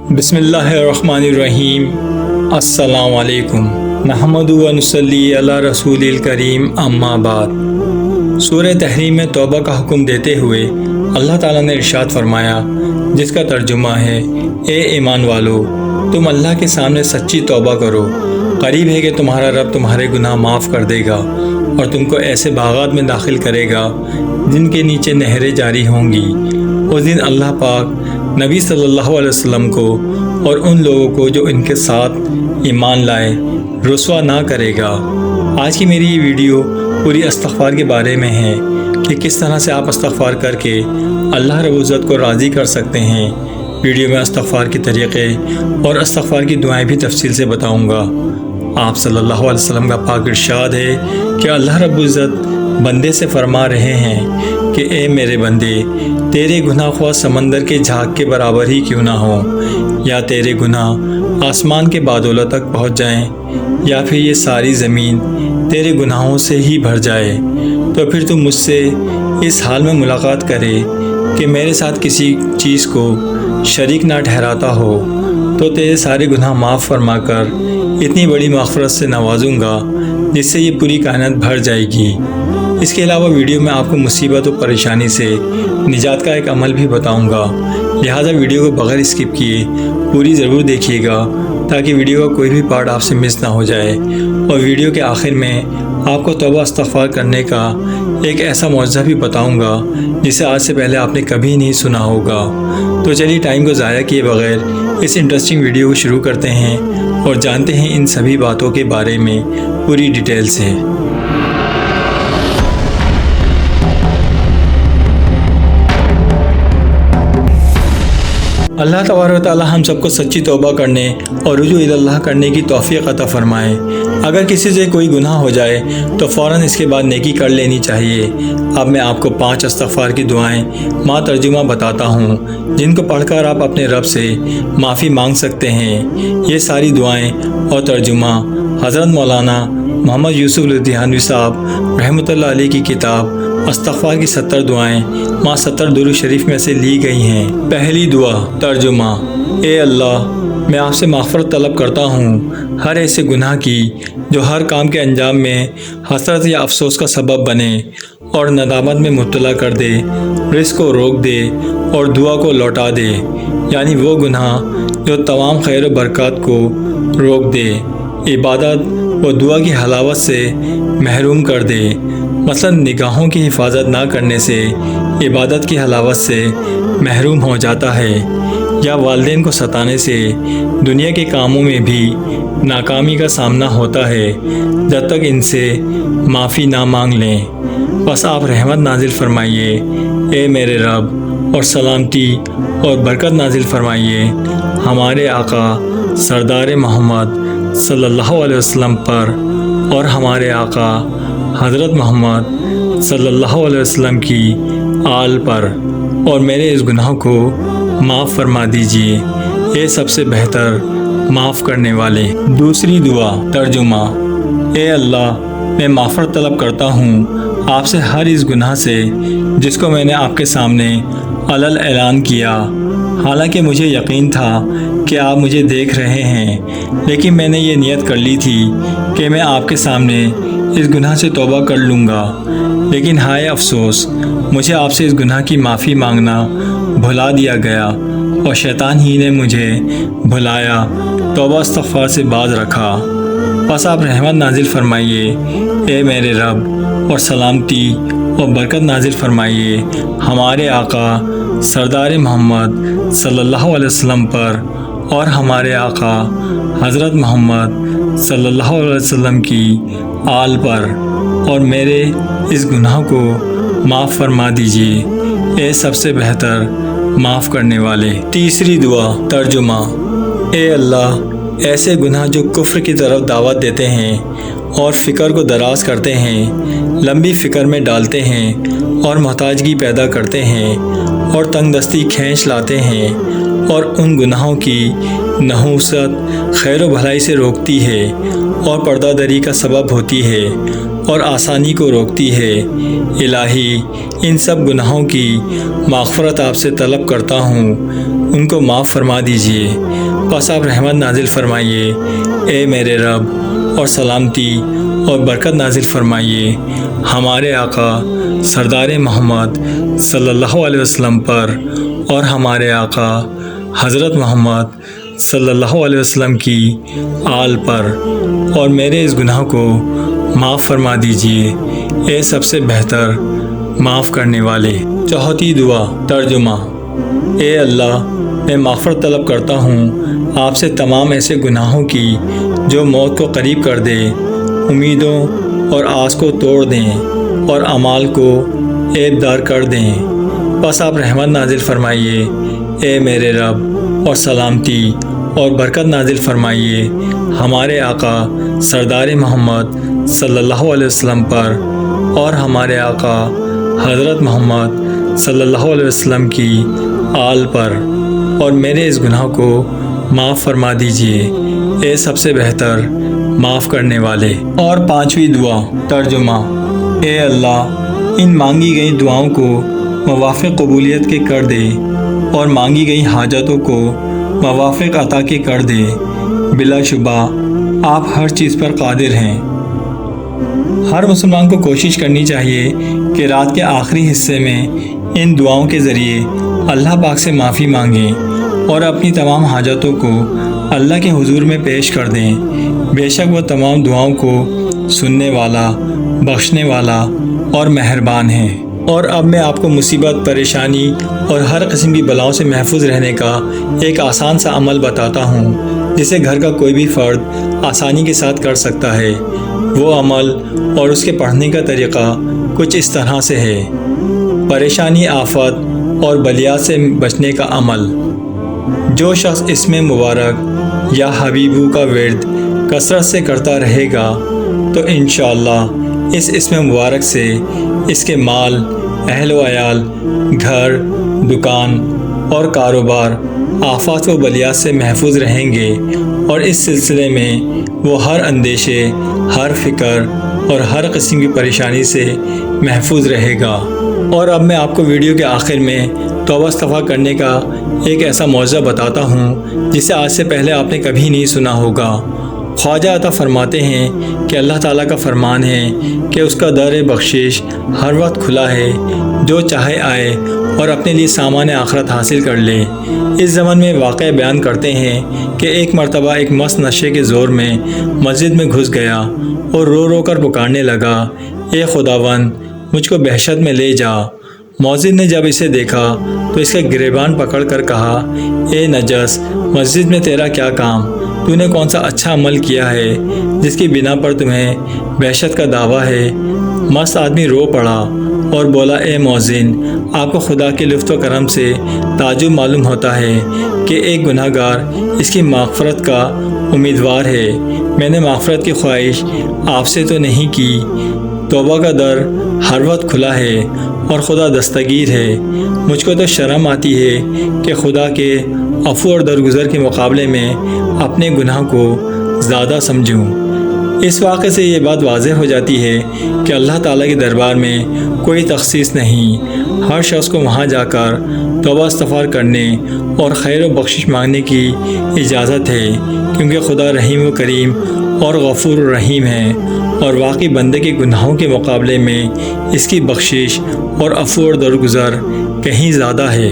بسم اللہ الرحمن الرحیم۔ السلام علیکم۔ نحمدہ و نصلی علی رسول الکریم، اما بعد۔ سورہ تحریم میں توبہ کا حکم دیتے ہوئے اللہ تعالیٰ نے ارشاد فرمایا، جس کا ترجمہ ہے: اے ایمان والو، تم اللہ کے سامنے سچی توبہ کرو، قریب ہے کہ تمہارا رب تمہارے گناہ معاف کر دے گا اور تم کو ایسے باغات میں داخل کرے گا جن کے نیچے نہریں جاری ہوں گی۔ اس دن اللہ پاک نبی صلی اللہ علیہ وسلم کو اور ان لوگوں کو جو ان کے ساتھ ایمان لائے رسوا نہ کرے گا۔ آج کی میری یہ ویڈیو پوری استغفار کے بارے میں ہے کہ کس طرح سے آپ استغفار کر کے اللہ رب العزت کو راضی کر سکتے ہیں۔ ویڈیو میں استغفار کے طریقے اور استغفار کی دعائیں بھی تفصیل سے بتاؤں گا۔ آپ صلی اللہ علیہ وسلم کا پاک ارشاد ہے کہ اللہ رب العزت بندے سے فرما رہے ہیں کہ اے میرے بندے، تیرے گناہ خواہ سمندر کے جھاگ کے برابر ہی کیوں نہ ہوں، یا تیرے گناہ آسمان کے بادلوں تک پہنچ جائیں، یا پھر یہ ساری زمین تیرے گناہوں سے ہی بھر جائے، تو پھر تم مجھ سے اس حال میں ملاقات کرے کہ میرے ساتھ کسی چیز کو شریک نہ ٹھہراتا ہو، تو تیرے سارے گناہ معاف فرما کر اتنی بڑی مغفرت سے نوازوں گا جس سے یہ پوری کائنات بھر جائے گی۔ اس کے علاوہ ویڈیو میں آپ کو مصیبت و پریشانی سے نجات کا ایک عمل بھی بتاؤں گا، لہٰذا ویڈیو کو بغیر اسکپ کیے پوری ضرور دیکھیے گا تاکہ ویڈیو کا کوئی بھی پارٹ آپ سے مس نہ ہو جائے۔ اور ویڈیو کے آخر میں آپ کو توبہ استغفار کرنے کا ایک ایسا معجزہ بھی بتاؤں گا جسے آج سے پہلے آپ نے کبھی نہیں سنا ہوگا۔ تو چلیے ٹائم کو ضائع کیے بغیر اس انٹرسٹنگ ویڈیو کو شروع کرتے ہیں اور جانتے ہیں ان سبھی باتوں کے بارے میں پوری ڈیٹیل سے۔ اللہ تبارک و تعالیٰ ہم سب کو سچی توبہ کرنے اور رجوع اللہ کرنے کی توفیق عطا فرمائے۔ اگر کسی سے کوئی گناہ ہو جائے تو فوراً اس کے بعد نیکی کر لینی چاہیے۔ اب میں آپ کو 5 استغفار کی دعائیں مع ترجمہ بتاتا ہوں جن کو پڑھ کر آپ اپنے رب سے معافی مانگ سکتے ہیں۔ یہ ساری دعائیں اور ترجمہ حضرت مولانا محمد یوسف لدھیانوی صاحب رحمۃ اللہ علیہ کی کتاب استغفار کی 70 دعائیں مع 70 درود شریف میں سے لی گئی ہیں۔ پہلی دعا ترجمہ: اے اللہ، میں آپ سے مغفرت طلب کرتا ہوں ہر ایسے گناہ کی جو ہر کام کے انجام میں حسرت یا افسوس کا سبب بنے اور ندامت میں مبتلا کر دے، رزق کو روک دے اور دعا کو لوٹا دے، یعنی وہ گناہ جو تمام خیر و برکات کو روک دے، عبادت و دعا کی حلاوت سے محروم کر دے۔ مثلا نگاہوں کی حفاظت نہ کرنے سے عبادت کی حلاوت سے محروم ہو جاتا ہے، یا والدین کو ستانے سے دنیا کے کاموں میں بھی ناکامی کا سامنا ہوتا ہے جب تک ان سے معافی نہ مانگ لیں۔ بس آپ رحمت نازل فرمائیے اے میرے رب، اور سلامتی اور برکت نازل فرمائیے ہمارے آقا سردار محمد صلی اللہ علیہ وسلم پر اور ہمارے آقا حضرت محمد صلی اللہ علیہ وسلم کی آل پر، اور میرے اس گناہ کو معاف فرما دیجیے، اے سب سے بہتر معاف کرنے والے۔ دوسری دعا ترجمہ: اے اللہ، میں معافرت طلب کرتا ہوں آپ سے ہر اس گناہ سے جس کو میں نے آپ کے سامنے علل اعلان کیا، حالانکہ مجھے یقین تھا کہ آپ مجھے دیکھ رہے ہیں، لیکن میں نے یہ نیت کر لی تھی کہ میں آپ کے سامنے اس گناہ سے توبہ کر لوں گا، لیکن ہائے افسوس، مجھے آپ سے اس گناہ کی معافی مانگنا بھلا دیا گیا اور شیطان ہی نے مجھے بھلایا، توبہ استغفار سے باز رکھا۔ بس آپ رحمت نازل فرمائیے اے میرے رب، اور سلامتی اور برکت نازل فرمائیے ہمارے آقا سردار محمد صلی اللہ علیہ وسلم پر اور ہمارے آقا حضرت محمد صلی اللہ علیہ وسلم کی آل پر، اور میرے اس گناہ کو معاف فرما دیجیے، اے سب سے بہتر معاف کرنے والے۔ تیسری دعا ترجمہ: اے اللہ، ایسے گناہ جو کفر کی طرف دعوت دیتے ہیں اور فکر کو دراز کرتے ہیں، لمبی فکر میں ڈالتے ہیں اور محتاجگی پیدا کرتے ہیں اور تنگ دستی کھینچ لاتے ہیں، اور ان گناہوں کی نحوست خیر و بھلائی سے روکتی ہے اور پردہ دری کا سبب ہوتی ہے اور آسانی کو روکتی ہے۔ الہی، ان سب گناہوں کی مغفرت آپ سے طلب کرتا ہوں، ان کو معاف فرما دیجئے۔ بس آپ رحمت نازل فرمائیے اے میرے رب، اور سلامتی اور برکت نازل فرمائیے ہمارے آقا سردار محمد صلی اللہ علیہ وسلم پر اور ہمارے آقا حضرت محمد صلی اللہ علیہ وسلم کی آل پر، اور میرے اس گناہ کو معاف فرما دیجئے اے سب سے بہتر معاف کرنے والے۔ چوتھی دعا ترجمہ۔ اے اللہ، میں مغفرت طلب کرتا ہوں آپ سے تمام ایسے گناہوں کی جو موت کو قریب کر دے، امیدوں اور آس کو توڑ دیں اور اعمال کو عیب دار کر دیں۔ بس آپ رحمت نازل فرمائیے اے میرے رب، اور سلامتی اور برکت نازل فرمائیے ہمارے آقا سردار محمد صلی اللہ علیہ وسلم پر اور ہمارے آقا حضرت محمد صلی اللہ علیہ وسلم کی آل پر، اور میرے اس گناہ کو معاف فرما دیجئے اے سب سے بہتر معاف کرنے والے۔ اور پانچویں دعا ترجمہ۔ اے اللہ، ان مانگی گئی دعاؤں کو موافق قبولیت کے کر دے اور مانگی گئی حاجتوں کو موافق عطا کے کر دے۔ بلا شبہ آپ ہر چیز پر قادر ہیں۔ ہر مسلمان کو کوشش کرنی چاہیے کہ رات کے آخری حصے میں ان دعاؤں کے ذریعے اللہ پاک سے معافی مانگیں اور اپنی تمام حاجتوں کو اللہ کے حضور میں پیش کر دیں۔ بے شک وہ تمام دعاؤں کو سننے والا، بخشنے والا اور مہربان ہے۔ اور اب میں آپ کو مصیبت، پریشانی اور ہر قسم کی بلاؤں سے محفوظ رہنے کا ایک آسان سا عمل بتاتا ہوں جسے گھر کا کوئی بھی فرد آسانی کے ساتھ کر سکتا ہے۔ وہ عمل اور اس کے پڑھنے کا طریقہ کچھ اس طرح سے ہے۔ پریشانی، آفت اور بلیات سے بچنے کا عمل۔ جو شخص اسم مبارک یا حبیبو کا ورد کثرت سے کرتا رہے گا تو انشاءاللہ اس اسم مبارک سے اس کے مال، اہل و عیال، گھر، دکان اور کاروبار آفات و بلیات سے محفوظ رہیں گے، اور اس سلسلے میں وہ ہر اندیشے، ہر فکر اور ہر قسم کی پریشانی سے محفوظ رہے گا۔ اور اب میں آپ کو ویڈیو کے آخر میں توبہ استغفار کرنے کا ایک ایسا معجزہ بتاتا ہوں جسے آج سے پہلے آپ نے کبھی نہیں سنا ہوگا۔ خواجہ عطا فرماتے ہیں کہ اللہ تعالیٰ کا فرمان ہے کہ اس کا در بخشش ہر وقت کھلا ہے، جو چاہے آئے اور اپنے لیے سامان آخرت حاصل کر لے۔ اس زمن میں واقعہ بیان کرتے ہیں کہ ایک مرتبہ ایک مست نشے کے زور میں مسجد میں گھس گیا اور رو رو کر پکارنے لگا، اے خداوند، مجھ کو بہشت میں لے جا۔ مؤذن نے جب اسے دیکھا تو اس کا گریبان پکڑ کر کہا، اے نجس، مسجد میں تیرا کیا کام؟ تو نے کون سا اچھا عمل کیا ہے جس کی بنا پر تمہیں بہشت کا دعویٰ ہے؟ مست آدمی رو پڑا اور بولا، اے مؤذن، آپ کو خدا کے لطف و کرم سے تعجب معلوم ہوتا ہے کہ ایک گناہ گار اس کی مغفرت کا امیدوار ہے۔ میں نے مغفرت کی خواہش آپ سے تو نہیں کی۔ توبہ کا در ہر وقت کھلا ہے اور خدا دستگیر ہے۔ مجھ کو تو شرم آتی ہے کہ خدا کے عفو اور درگزر کے مقابلے میں اپنے گناہ کو زیادہ سمجھوں۔ اس واقعے سے یہ بات واضح ہو جاتی ہے کہ اللہ تعالیٰ کے دربار میں کوئی تخصیص نہیں۔ ہر شخص کو وہاں جا کر توبہ استغفار کرنے اور خیر و بخشش مانگنے کی اجازت ہے، کیونکہ خدا رحیم و کریم اور غفور و رحیم ہے، اور واقعی بندے کے گناہوں کے مقابلے میں اس کی بخشش اور عفو اور درگزر کہیں زیادہ ہے۔